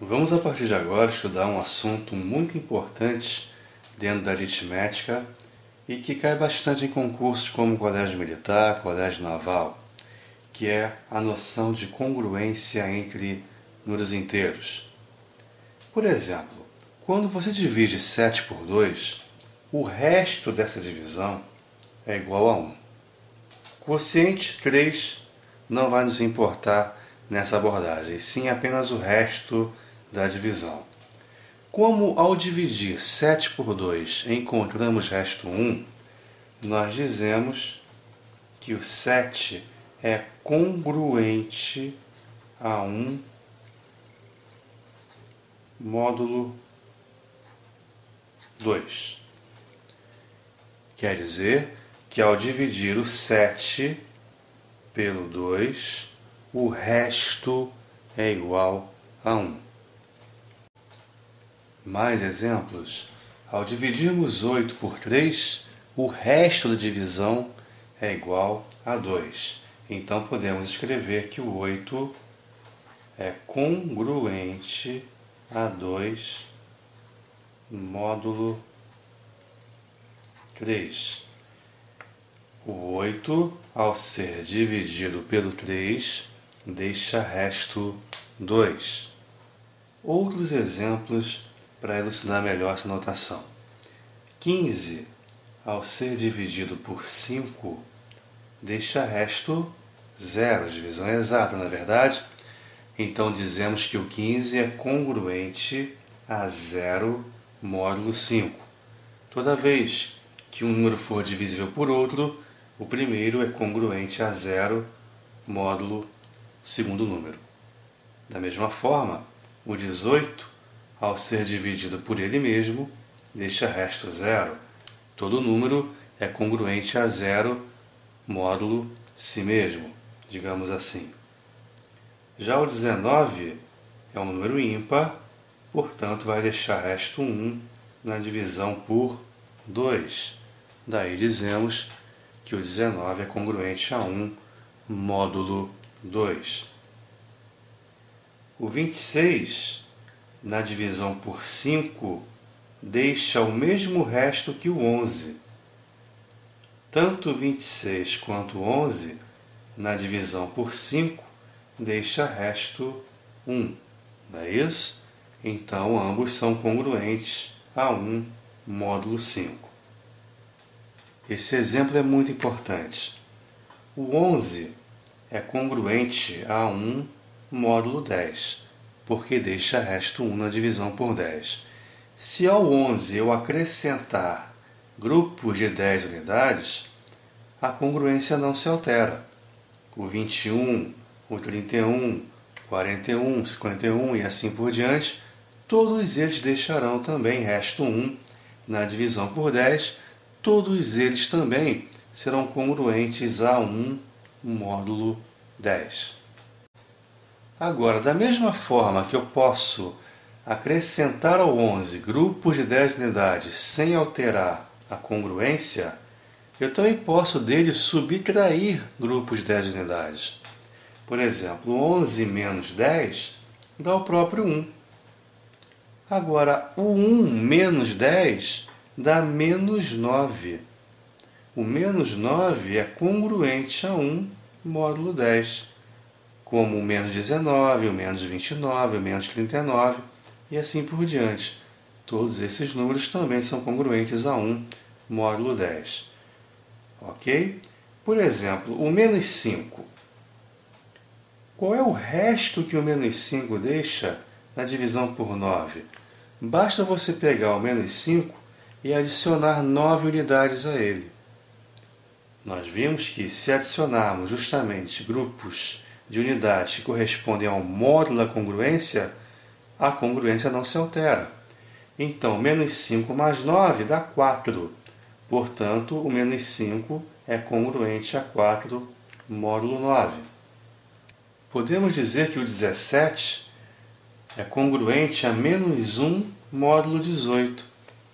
Vamos a partir de agora estudar um assunto muito importante dentro da aritmética e que cai bastante em concursos como colégio militar, colégio naval, que é a noção de congruência entre números inteiros. Por exemplo, quando você divide 7 por 2, o resto dessa divisão é igual a 1. Quociente 3 não vai nos importar nessa abordagem, sim apenas o resto da divisão. Como ao dividir 7 por 2 encontramos resto 1, nós dizemos que o 7 é congruente a 1 módulo 2. Quer dizer que ao dividir o 7 pelo 2, o resto é igual a 1. Mais exemplos. Ao dividirmos 8 por 3, o resto da divisão é igual a 2. Então podemos escrever que o 8 é congruente a 2 módulo 3. O 8, ao ser dividido pelo 3, deixa resto 2. Outros exemplos para elucidar melhor essa notação. 15, ao ser dividido por 5, deixa resto 0. A divisão é exata, não é verdade? Então dizemos que o 15 é congruente a 0 módulo 5. Toda vez que um número for divisível por outro, o primeiro é congruente a 0 módulo segundo número. Da mesma forma, o 18, ao ser dividido por ele mesmo, deixa resto 0. Todo número é congruente a 0 módulo si mesmo, digamos assim. Já o 19 é um número ímpar, portanto vai deixar resto 1 na divisão por 2. Daí dizemos que o 19 é congruente a 1 módulo 2. O 26, na divisão por 5, deixa o mesmo resto que o 11. Tanto o 26 quanto o 11, na divisão por 5, deixa resto 1. Não é isso? Então, ambos são congruentes a 1 módulo 5. Esse exemplo é muito importante. O 11 é congruente a 1 módulo 10, porque deixa resto 1 na divisão por 10. Se ao 11 eu acrescentar grupos de 10 unidades, a congruência não se altera. O 21, o 31, o 41, o 51 e assim por diante, todos eles deixarão também resto 1 na divisão por 10. Todos eles também serão congruentes a 1 módulo 10. Agora, da mesma forma que eu posso acrescentar ao 11 grupos de 10 unidades sem alterar a congruência, eu também posso dele subtrair grupos de 10 unidades. Por exemplo, 11 menos 10 dá o próprio 1. Agora, o 1 menos 10 dá menos 9. O menos 9 é congruente a 1 módulo 10. Como o menos 19, o menos 29, o menos 39 e assim por diante. Todos esses números também são congruentes a 1 módulo 10. Ok? Por exemplo, o menos 5. Qual é o resto que o menos 5 deixa na divisão por 9? Basta você pegar o menos 5 e adicionar 9 unidades a ele. Nós vimos que se adicionarmos justamente grupos de unidades que correspondem ao módulo da congruência, a congruência não se altera. Então, menos 5 mais 9 dá 4. Portanto, o menos 5 é congruente a 4 módulo 9. Podemos dizer que o 17 é congruente a menos 1 módulo 18.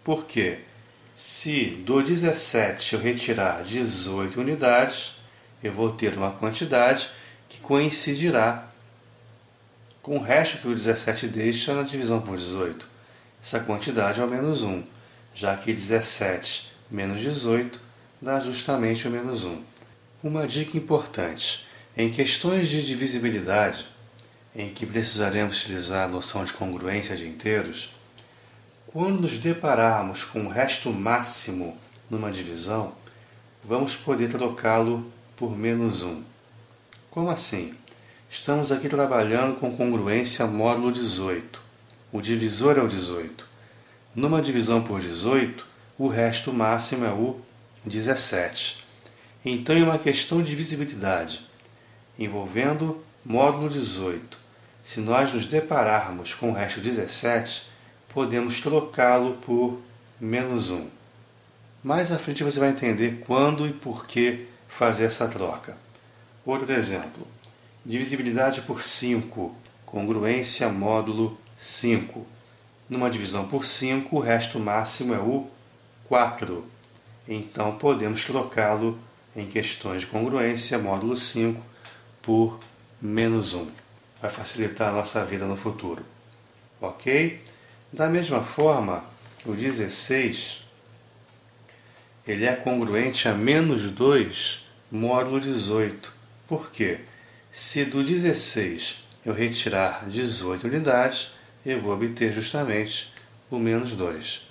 Por quê? Se do 17 eu retirar 18 unidades, eu vou ter uma quantidade que coincidirá com o resto que o 17 deixa na divisão por 18. Essa quantidade é o menos 1, já que 17 menos 18 dá justamente o menos 1. Uma dica importante: em questões de divisibilidade, em que precisaremos utilizar a noção de congruência de inteiros, quando nos depararmos com o resto máximo numa divisão, vamos poder trocá-lo por menos 1. Como assim? Estamos aqui trabalhando com congruência módulo 18. O divisor é o 18. Numa divisão por 18, o resto máximo é o 17. Então, em uma questão de divisibilidade envolvendo módulo 18, se nós nos depararmos com o resto 17, podemos trocá-lo por menos 1. Mais à frente você vai entender quando e por que fazer essa troca. Outro exemplo: divisibilidade por 5, congruência módulo 5. Numa divisão por 5, o resto máximo é o 4. Então, podemos trocá-lo em questões de congruência módulo 5 por menos 1. Vai facilitar a nossa vida no futuro. Ok? Da mesma forma, o 16 ele é congruente a menos 2 módulo 18. Por quê? Se do 16 eu retirar 18 unidades, eu vou obter justamente o menos 2.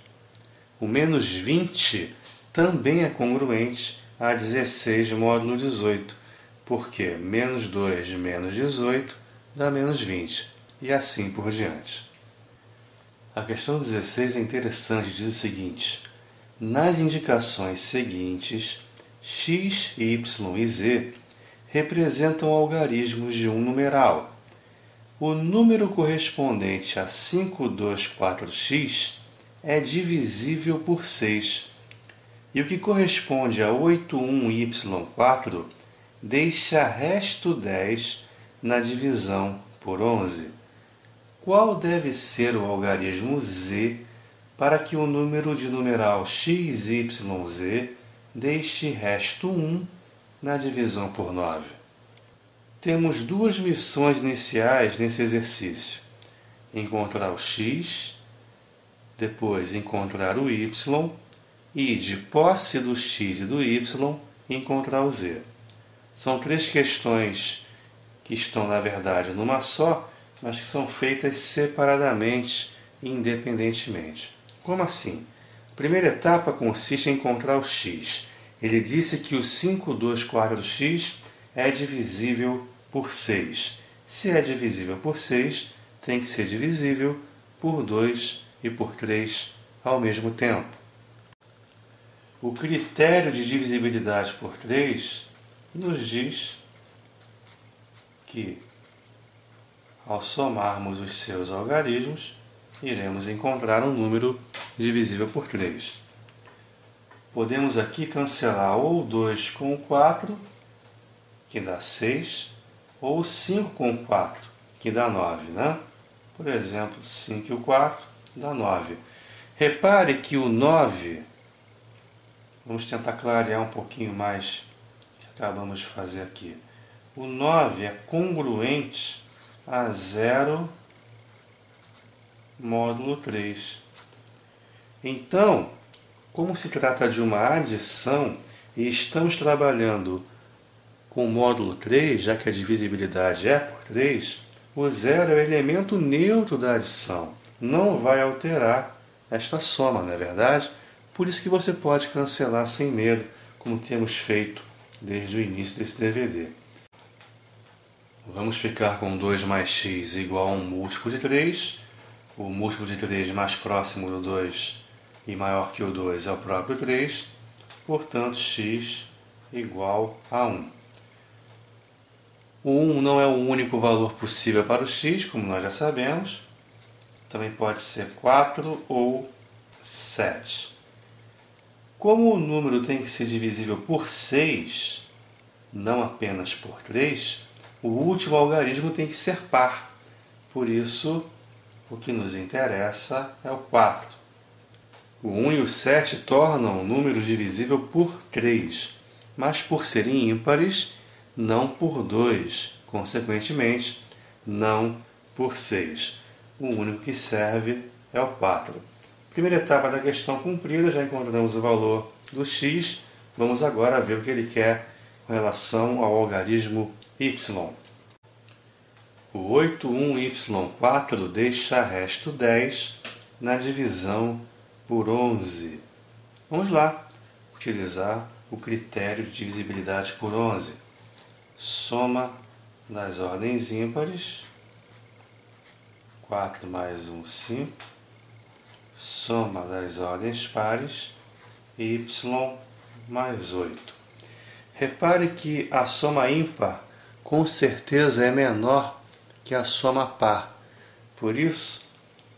O menos 20 também é congruente a 16 módulo 18, porque menos 2 menos 18 dá menos 20, e assim por diante. A questão 16 é interessante, diz o seguinte: nas indicações seguintes, x, y e z representam algarismos de um numeral. O número correspondente a 524x é divisível por 6, e o que corresponde a 81y4 deixa resto 10 na divisão por 11. Qual deve ser o algarismo z para que o número de numeral x, y, z deixe resto 1 na divisão por 9? Temos duas missões iniciais nesse exercício: encontrar o x, depois encontrar o y e, de posse do x e do y, encontrar o z. São três questões que estão, na verdade, numa só, mas que são feitas separadamente e independentemente. Como assim? A primeira etapa consiste em encontrar o x. Ele disse que o 524x é divisível por 6. Se é divisível por 6, tem que ser divisível por 2 e por 3 ao mesmo tempo. O critério de divisibilidade por 3 nos diz que, ao somarmos os seus algarismos, iremos encontrar um número divisível por 3. Podemos aqui cancelar ou 2 com 4, que dá 6, ou 5 com 4, que dá 9, né? Por exemplo, 5 e o 4 dá 9. Repare que o 9, vamos tentar clarear um pouquinho mais o que acabamos de fazer aqui. O 9 é congruente a 0 módulo 3. Então, como se trata de uma adição e estamos trabalhando com o módulo 3, já que a divisibilidade é por 3, o 0 é o elemento neutro da adição. Não vai alterar esta soma, não é verdade? Por isso que você pode cancelar sem medo, como temos feito desde o início desse DVD. Vamos ficar com 2 mais x igual a um múltiplo de 3. O múltiplo de 3 mais próximo do 2 e maior que o 2 é o próprio 3. Portanto, x igual a 1. O 1 não é o único valor possível para o x, como nós já sabemos. Também pode ser 4 ou 7. Como o número tem que ser divisível por 6, não apenas por 3, o último algarismo tem que ser par. Por isso, o que nos interessa é o 4. O 1 e o 7 tornam o número divisível por 3, mas por serem ímpares, não por 2. Consequentemente, não por 6. O único que serve é o 4. Primeira etapa da questão cumprida, já encontramos o valor do x. Vamos agora ver o que ele quer com relação ao algarismo y. O 81y4 deixa resto 10 na divisão por 11. Vamos lá utilizar o critério de divisibilidade por 11. Soma das ordens ímpares, 4 mais 1, 5. Soma das ordens pares, y mais 8. Repare que a soma ímpar com certeza é menor que a soma par. Por isso,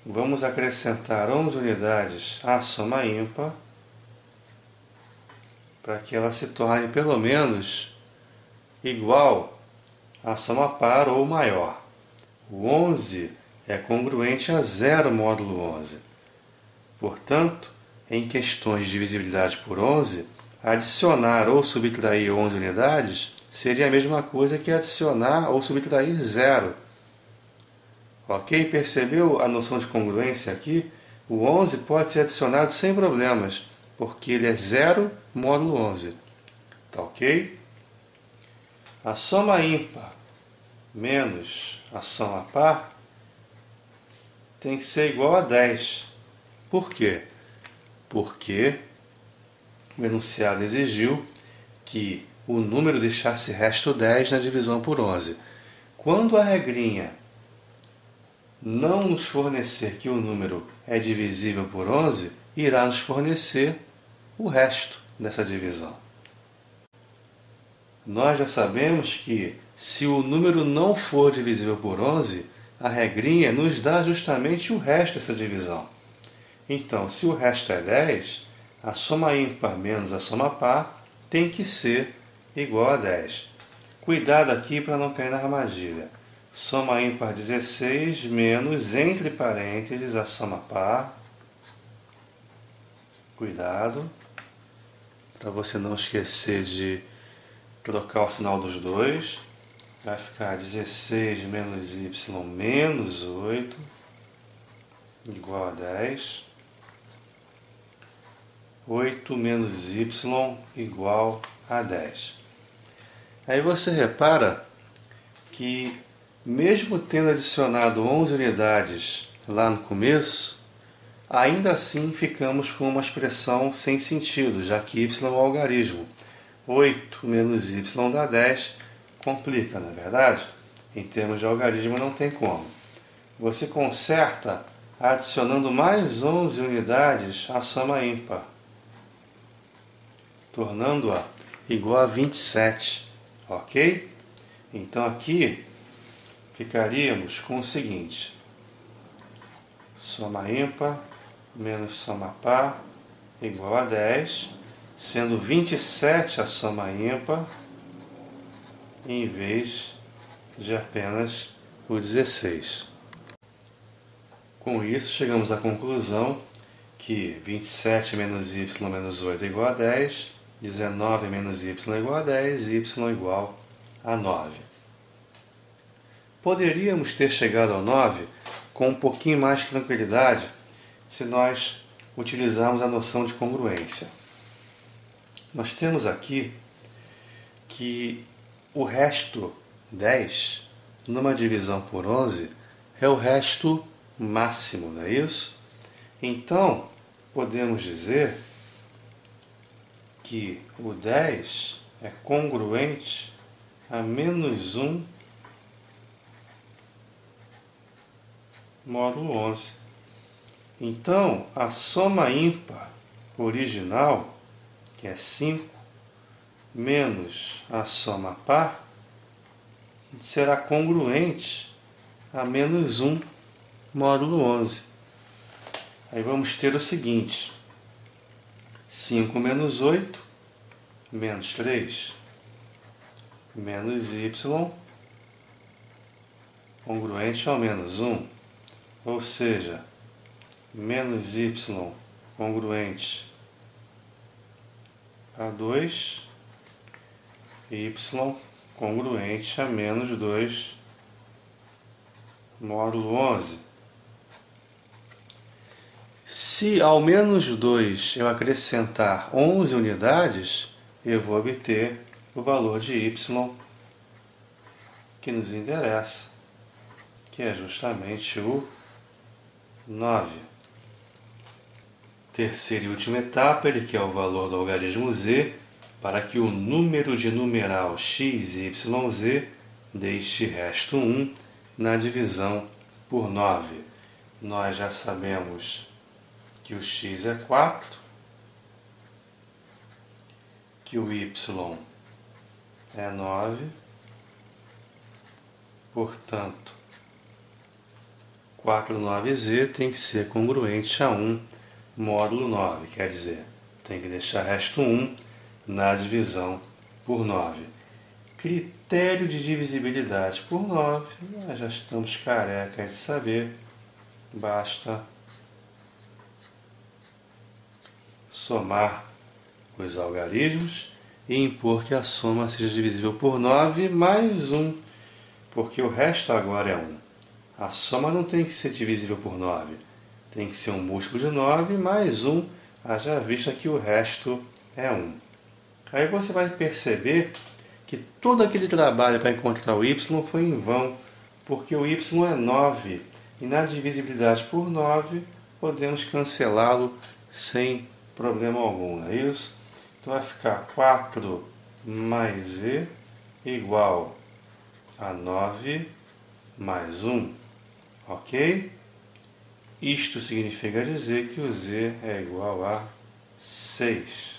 vamos acrescentar 11 unidades à soma ímpar para que ela se torne pelo menos igual à soma par ou maior. O 11 é congruente a 0 módulo 11. Portanto, em questões de divisibilidade por 11, adicionar ou subtrair 11 unidades seria a mesma coisa que adicionar ou subtrair 0. Ok? Percebeu a noção de congruência aqui? O 11 pode ser adicionado sem problemas, porque ele é 0 módulo 11. Tá ok? A soma ímpar menos a soma par tem que ser igual a 10. Por quê? Porque o enunciado exigiu que o número deixasse resto 10 na divisão por 11. Quando a regrinha não nos fornecer que o número é divisível por 11, irá nos fornecer o resto dessa divisão. Nós já sabemos que, se o número não for divisível por 11, a regrinha nos dá justamente o resto dessa divisão. Então, se o resto é 10, a soma ímpar menos a soma par tem que ser igual a 10. Cuidado aqui para não cair na armadilha. Soma ímpar 16 menos, entre parênteses, a soma par. Cuidado, para você não esquecer de trocar o sinal dos dois. Vai ficar 16 menos y menos 8 igual a 10. 8 menos y igual a 10. Aí você repara que, mesmo tendo adicionado 11 unidades lá no começo, ainda assim ficamos com uma expressão sem sentido, já que y é um algarismo. 8 menos y dá 10, complica, não é verdade? Em termos de algarismo não tem como. Você conserta adicionando mais 11 unidades à soma ímpar, tornando-a igual a 27, ok? Então aqui ficaríamos com o seguinte: soma ímpar menos soma par igual a 10, sendo 27 a soma ímpar, em vez de apenas o 16. Com isso, chegamos à conclusão que 27 menos y menos 8 é igual a 10, 19 menos y é igual a 10 e y igual a 9. Poderíamos ter chegado ao 9 com um pouquinho mais de tranquilidade se nós utilizarmos a noção de congruência. Nós temos aqui que o resto 10, numa divisão por 11, é o resto máximo, não é isso? Então, podemos dizer que o 10 é congruente a menos 1 módulo 11. Então, a soma ímpar original, que é 5, menos a soma par, será congruente a menos 1 módulo 11. Aí vamos ter o seguinte: 5 menos 8, menos 3, menos y, congruente ao menos 1, ou seja, menos y congruente a 2, y congruente a menos 2 módulo 11. Se ao menos 2 eu acrescentar 11 unidades, eu vou obter o valor de y que nos interessa, que é justamente o 9. Terceira e última etapa, ele quer o valor do algarismo z para que o número de numeral x, y, z deixe resto 1 na divisão por 9. Nós já sabemos que o x é 4, que o y é 9, portanto, 49z tem que ser congruente a 1 módulo 9, quer dizer, tem que deixar resto 1 na divisão por 9. Critério de divisibilidade por 9, nós já estamos carecas de saber, basta somar os algarismos e impor que a soma seja divisível por 9 mais 1, porque o resto agora é 1. A soma não tem que ser divisível por 9, tem que ser um múltiplo de 9 mais 1, haja vista que o resto é 1. Aí você vai perceber que todo aquele trabalho para encontrar o y foi em vão, porque o y é 9, e na divisibilidade por 9 podemos cancelá-lo sem problema algum, não é isso? Então vai ficar 4 mais z igual a 9 mais 1, ok? Isto significa dizer que o z é igual a 6.